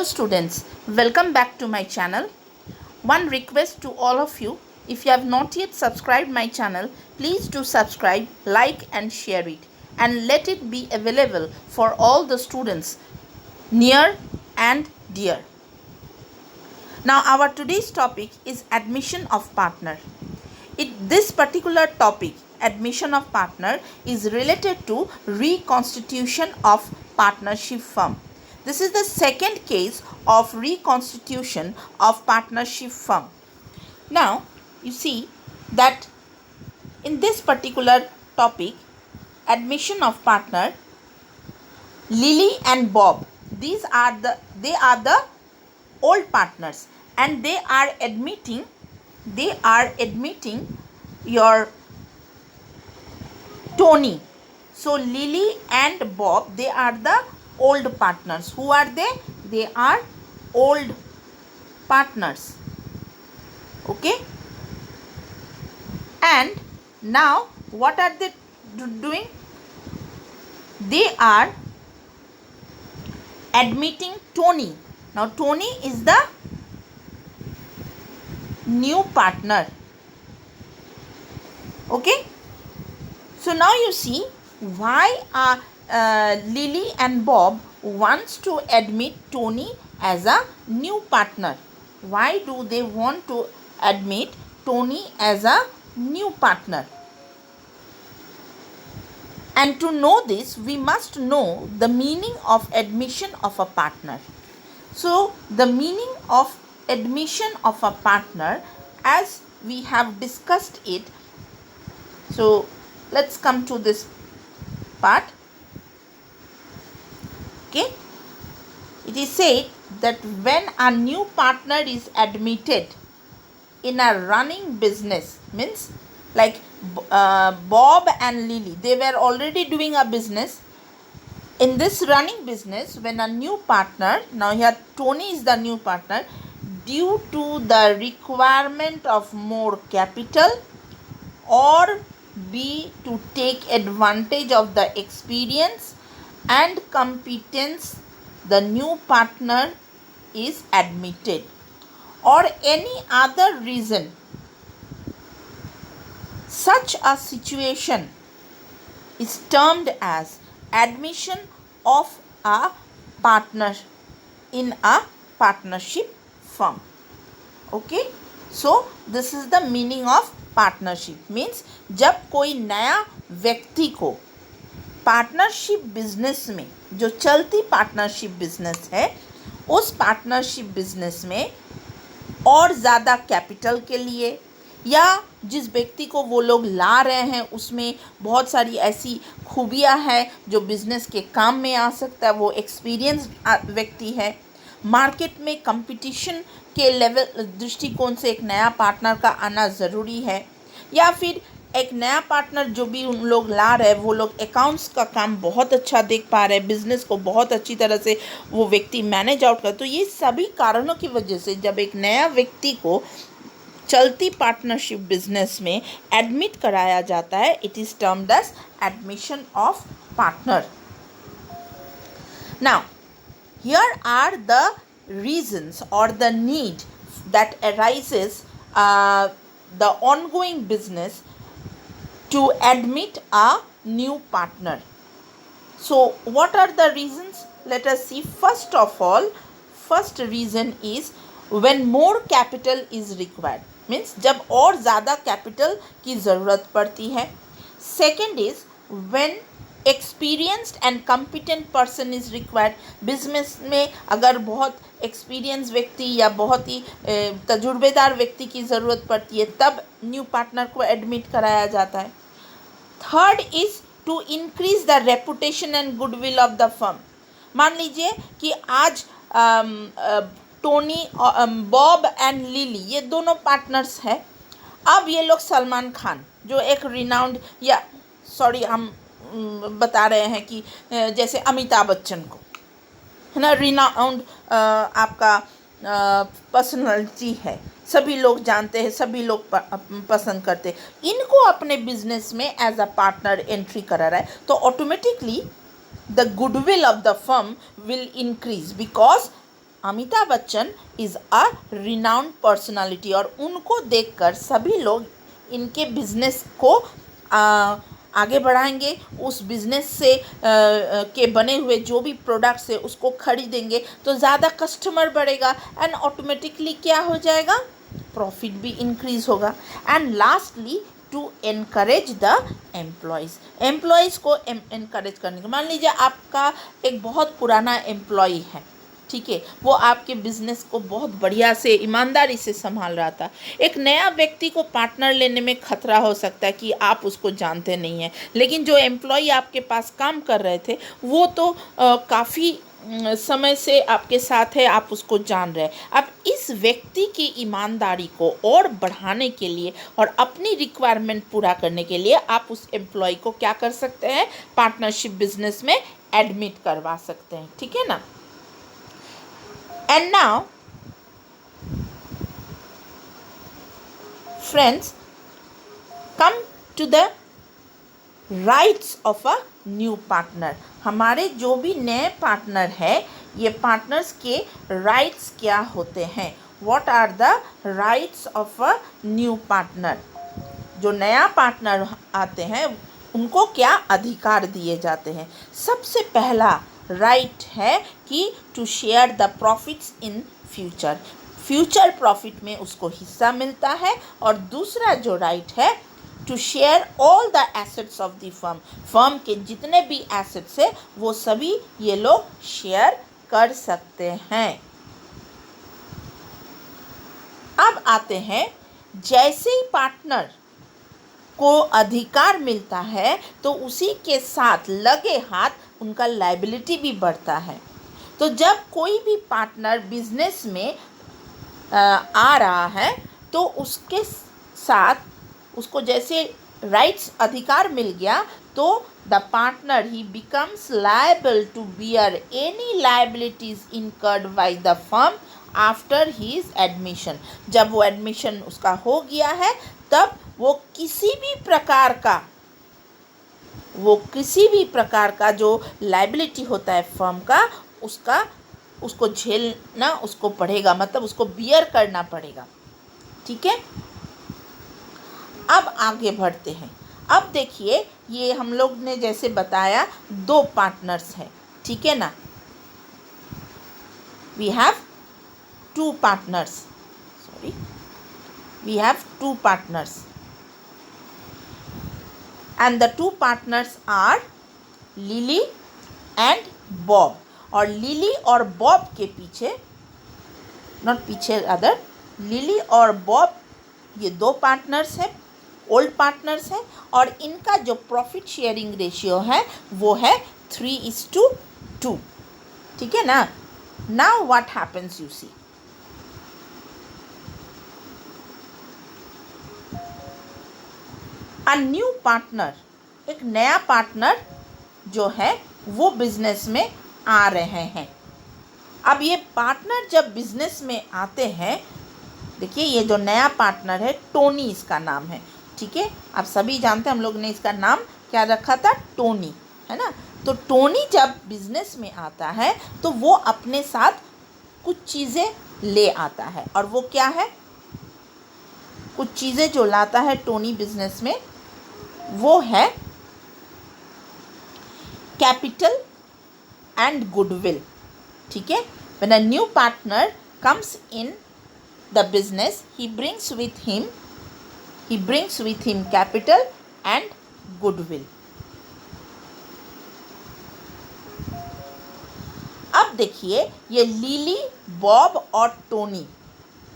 Students, welcome back to my channel. One request to all of you, if you have not yet subscribed my channel, please do subscribe, like and share it, and let it be available for all the students near and dear. Now our today's topic is admission of partner. This particular topic, admission of partner, is related to reconstitution of partnership firm. This is the second case of reconstitution of partnership firm. Now, you see that in this particular topic, admission of partner, Lily and Bob, they are the old partners, and they are admitting your Tony. So Lily and Bob, they are the old partners. Who are they? They are old partners. Okay. And now what are they doing? They are admitting Tony. Now Tony is the new partner. Okay. So now you see why Lily and Bob wants to admit Tony as a new partner. Why do they want to admit Tony as a new partner? And to know this, we must know the meaning of admission of a partner. So the meaning of admission of a partner, as we have discussed it, so let's come to this part. Okay, it is said that when a new partner is admitted in a running business, means like Bob and Lily, they were already doing a business. In this running business, when a new partner, now here Tony is the new partner, due to the requirement of more capital or B, to take advantage of the experience and competence, the new partner is admitted, or any other reason, such a situation is termed as admission of a partner in a partnership firm. Okay, so this is the meaning of partnership. Means जब कोई नया व्यक्ति को partnership business में, जो चलती partnership business है, उस पार्टनरशिप बिजनेस में और ज़्यादा कैपिटल के लिए, या जिस व्यक्ति को वो लोग ला रहे हैं उसमें बहुत सारी ऐसी खूबियां हैं जो बिज़नेस के काम में आ सकता है, वो एक्सपीरियंस व्यक्ति है, मार्केट में कंपटीशन के लेवल दृष्टिकोण से एक नया पार्टनर का आना ज़रूरी है, या फिर एक नया पार्टनर जो भी उन लोग ला रहे हैं वो लोग अकाउंट्स का काम बहुत अच्छा देख पा रहे हैं, बिज़नेस को बहुत अच्छी तरह से वो व्यक्ति मैनेज आउट कर. तो ये सभी कारणों की वजह से जब एक नया व्यक्ति को चलती पार्टनरशिप बिजनेस में एडमिट कराया जाता है, it is termed as admission of partner. Now here are the reasons or the need that arises the ongoing business to admit a new partner. So what are the reasons? Let us see. First of all, first reason is when more capital is required, means जब और ज़्यादा capital की ज़रूरत पड़ती है. Second is when experienced and competent person is required. Business में अगर बहुत एक्सपीरियंस व्यक्ति या बहुत ही तजुर्बेदार व्यक्ति की ज़रूरत पड़ती है, तब न्यू पार्टनर को एडमिट कराया जाता है. Third is to increase the reputation and goodwill of the firm. मान लीजिए कि आज टोनी, बॉब एंड लिली, ये दोनों पार्टनर्स हैं. अब ये लोग सलमान खान, जो एक रिनाउंड, या सॉरी हम बता रहे हैं कि जैसे अमिताभ बच्चन को, है ना, रिनाउंड आपका पर्सनालिटी है, सभी लोग जानते हैं, सभी लोग पसंद करते हैं, इनको अपने बिजनेस में एज अ पार्टनर एंट्री करा रहा है, तो automatically the goodwill of the firm will increase, because Amitabh Bachchan is a renowned personality, और उनको देखकर सभी लोग इनके बिजनेस को आगे बढ़ाएंगे, उस बिजनेस से के बने हुए जो भी प्रोडक्ट्स है उसको खरीदेंगे, तो ज़्यादा कस्टमर बढ़ेगा एंड ऑटोमेटिकली क्या हो जाएगा, प्रॉफिट भी इंक्रीज होगा। And lastly to encourage the employees को एनकरेज करने के, मान लीजिए आपका एक बहुत पुराना एम्प्लॉय है, ठीक है, वो आपके बिजनेस को बहुत बढ़िया से ईमानदारी से संभाल रहा था। एक नया व्यक्ति को पार्टनर लेने में खतरा हो सकता है कि आप उसको जानते नहीं हैं, लेकिन जो एम्प्लॉय आपके पास काम कर रहे थे वो तो काफ़ी समय से आपके साथ है, आप उसको जान रहे हैं। अब इस व्यक्ति की ईमानदारी को और बढ़ाने के लिए और अपनी रिक्वायरमेंट पूरा करने के लिए आप उस एम्प्लॉय को क्या कर सकते हैं, पार्टनरशिप बिजनेस में एडमिट करवा सकते हैं, ठीक है ना। And now, friends, come to the rights of a new partner. हमारे जो भी नए पार्टनर है, ये पार्टनर्स के राइट्स क्या होते हैं? What are the rights of a new partner? जो नया पार्टनर आते हैं उनको क्या अधिकार दिए जाते हैं? सबसे पहला राइट है कि to share the profits in future profit में उसको हिस्सा मिलता है। और दूसरा जो राइट है, to share all the assets of the firm के जितने भी एसेट्स है वो सभी ये लोग शेयर कर सकते हैं। अब आते हैं, जैसे ही पार्टनर को अधिकार मिलता है तो उसी के साथ लगे हाथ उनका लायबिलिटी भी बढ़ता है। तो जब कोई भी पार्टनर बिजनेस में आ रहा है तो उसके साथ उसको जैसे राइट्स अधिकार मिल गया तो द पार्टनर ही becomes liable to bear any liabilities incurred by the firm after his admission. जब वो एडमिशन उसका हो गया है तब वो किसी भी प्रकार का जो लायबिलिटी होता है फर्म का, उसको झेलना उसको पड़ेगा, मतलब उसको बियर करना पड़ेगा, ठीक है। अब आगे बढ़ते हैं। अब देखिए, ये हम लोग ने जैसे बताया दो पार्टनर्स हैं, ठीक है ना। We have two partners and the two partners are Lily and Bob. और लिली और बॉब के पीछे, नॉट पीछे अदर, लिली और बॉब ये दो पार्टनर्स हैं, ओल्ड पार्टनर्स हैं, और इनका जो प्रॉफिट शेयरिंग रेशियो है वो है 3:2, ठीक है ना। Now what happens, you see, a new partner, एक नया पार्टनर जो है वो बिजनेस में आ रहे हैं। अब ये पार्टनर जब बिजनेस में आते हैं, देखिए ये जो नया पार्टनर है टोनी इसका नाम है, ठीक है। आप सभी जानते हैं हम लोग ने इसका नाम क्या रखा था, टोनी, है ना। तो टोनी जब बिजनेस में आता है तो वो अपने साथ कुछ चीज़ें ले आता है, और वो क्या है, कुछ चीज़ें जो लाता है टोनी बिजनेस में वो है कैपिटल एंड गुडविल, ठीक है। When a new partner comes in the business, he brings with him capital and goodwill. अब देखिए, ये लिली, बॉब और टोनी,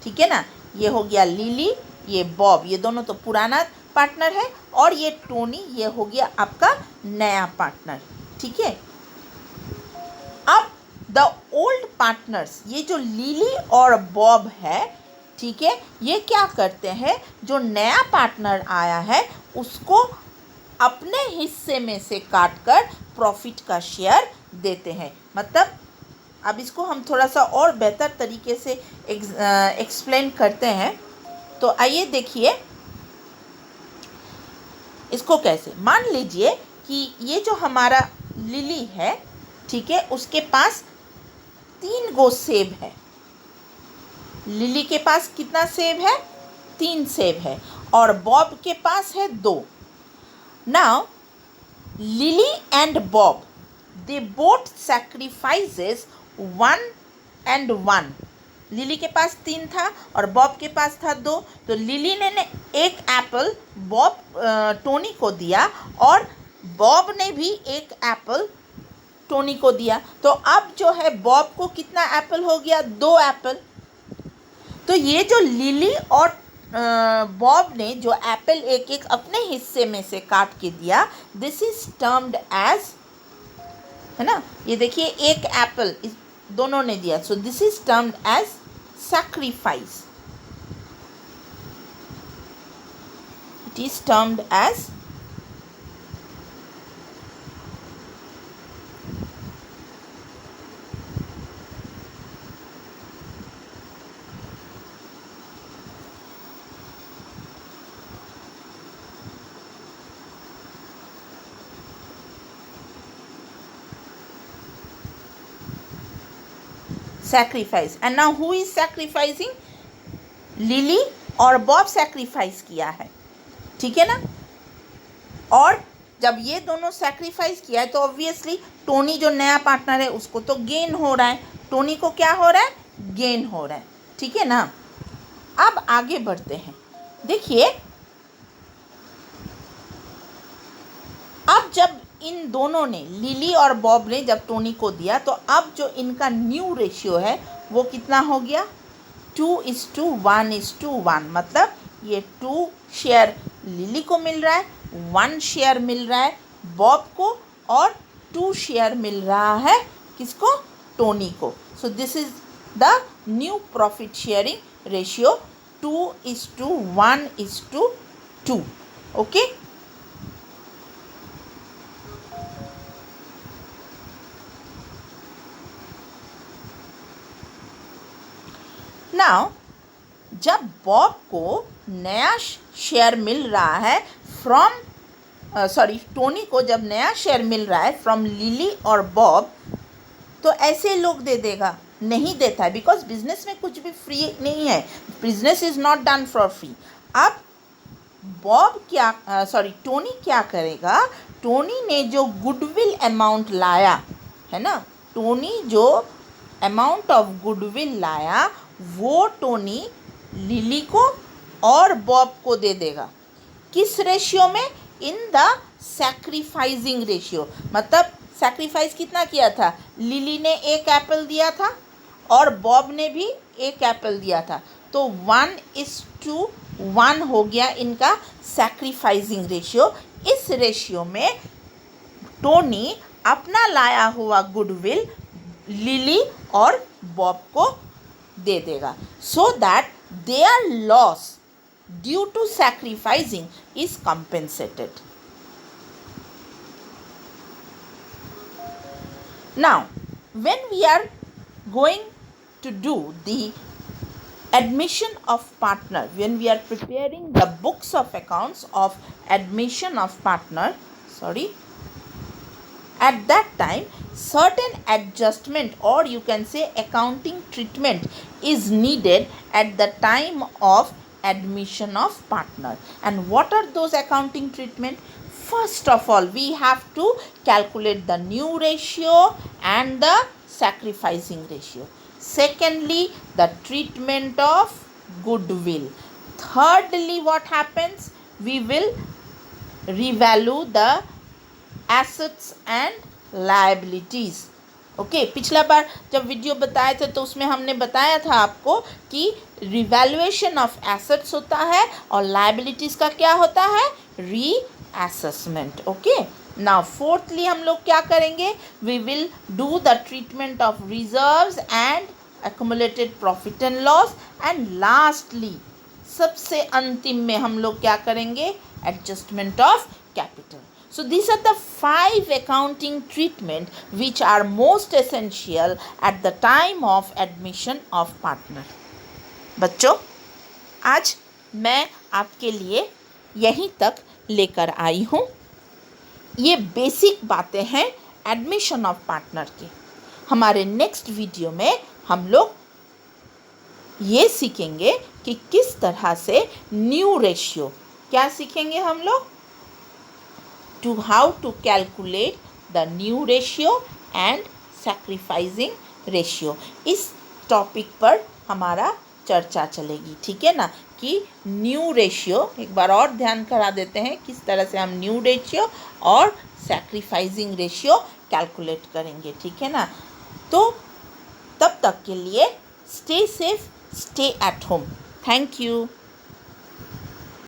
ठीक है ना। ये हो गया लिली, ये बॉब, ये दोनों तो पुराना पार्टनर है, और ये टोनी, ये हो गया आपका नया पार्टनर, ठीक है। अब द ओल्ड पार्टनर्स, ये जो लिली और बॉब है, ठीक है, ये क्या करते हैं, जो नया पार्टनर आया है उसको अपने हिस्से में से काट कर प्रॉफिट का शेयर देते हैं। मतलब अब इसको हम थोड़ा सा और बेहतर तरीके से एक्सप्लेन करते हैं। तो आइए देखिए इसको कैसे। मान लीजिए कि ये जो हमारा लिली है, ठीक है, उसके पास 3 गो सेब है। लिली के पास कितना सेब है? 3 सेब है और बॉब के पास है 2। Now lily and Bob they both sacrifices 1 and 1। Lily के पास 3 था और बॉब के पास था 2। तो लिली ने एक एप्पल टोनी को दिया और बॉब ने भी एक एप्पल टोनी को दिया। तो अब जो है बॉब को कितना एप्पल हो गया? 2 एप्पल। तो ये जो लिली और बॉब ने जो एप्पल एक एक अपने हिस्से में से काट के दिया, दिस इज टर्म्ड एज, है ना, ये देखिए एक एप्पल दोनों ने दिया, so this is termed as sacrifice. It is termed as sacrifice। and now who is sacrificing? Lily और बॉब सैक्रिफाइस किया है, ठीक है ना। और जब ये दोनों सैक्रिफाइस किया है तो ऑब्वियसली टोनी जो नया पार्टनर है उसको तो गेन हो रहा है, टोनी को क्या हो रहा है? गेन हो रहा है, ठीक है ना। अब आगे बढ़ते हैं। देखिए अब जब इन दोनों ने, लिली और बॉब ने जब टोनी को दिया, तो अब जो इनका न्यू रेशियो है वो कितना हो गया? 2:1:1। मतलब ये 2 शेयर लिली को मिल रहा है, 1 शेयर मिल रहा है बॉब को और 2 शेयर मिल रहा है किसको? टोनी को। सो this is the new profit sharing ratio, 2:1:2। Okay. Now जब बॉब को नया शेयर मिल रहा है टोनी को जब नया शेयर मिल रहा है फ्रॉम लिली और बॉब, तो ऐसे लोग दे देगा? नहीं देता है, बिकॉज बिजनेस में कुछ भी फ्री नहीं है, business is not done for free. अब टोनी क्या करेगा? टोनी ने जो गुडविल अमाउंट लाया है ना, टोनी जो अमाउंट ऑफ गुडविल लाया वो टोनी लिली को और बॉब को दे देगा। किस रेशियो में? In the sacrificing ratio. मतलब सैक्रिफाइस कितना किया था? लिली ने एक एप्पल दिया था और बॉब ने भी एक एप्पल दिया था, तो 1:1 हो गया इनका सैक्रिफाइसिंग रेशियो। इस रेशियो में टोनी अपना लाया हुआ गुडविल लिली और बॉब को दे देगा, so that their loss due to sacrificing is compensated. Now when we are going to do the admission of partner, when we are preparing the books of accounts of admission of partner, at that time certain adjustment or you can say accounting treatment is needed at the time of admission of partner. And what are those accounting treatment? First of all, we have to calculate the new ratio and the sacrificing ratio. Secondly, the treatment of goodwill. Thirdly, what happens? We will revalue the assets and liabilities. Okay, पिछला बार जब video बताए थे तो उसमें हमने बताया था आपको कि रिवैल्यूएशन ऑफ एसेट्स होता है और लायबिलिटीज़ का क्या होता है? रीअसेसमेंट। ओके, नाउ फोर्थली हम लोग क्या करेंगे? We will do the treatment of reserves and accumulated profit and loss, and lastly सबसे अंतिम में हम लोग क्या करेंगे? Adjustment of capital. So these are the 5 accounting treatment which are most essential at the time of admission of partner. बच्चों, आज मैं आपके लिए यहीं तक लेकर आई हूँ. ये बेसिक बातें हैं एडमिशन ऑफ पार्टनर की. हमारे नेक्स्ट वीडियो में हम लोग ये सीखेंगे कि किस तरह से न्यू रेशियो, क्या सीखेंगे हम लोग, to how to calculate the new ratio and sacrificing ratio. इस टॉपिक पर हमारा चर्चा चलेगी, ठीक है ना, कि न्यू रेशियो, एक बार और ध्यान करा देते हैं किस तरह से हम न्यू रेशियो और सैक्रिफाइसिंग रेशियो कैलकुलेट करेंगे, ठीक है ना। तो तब तक के लिए stay safe, stay at home. Thank you.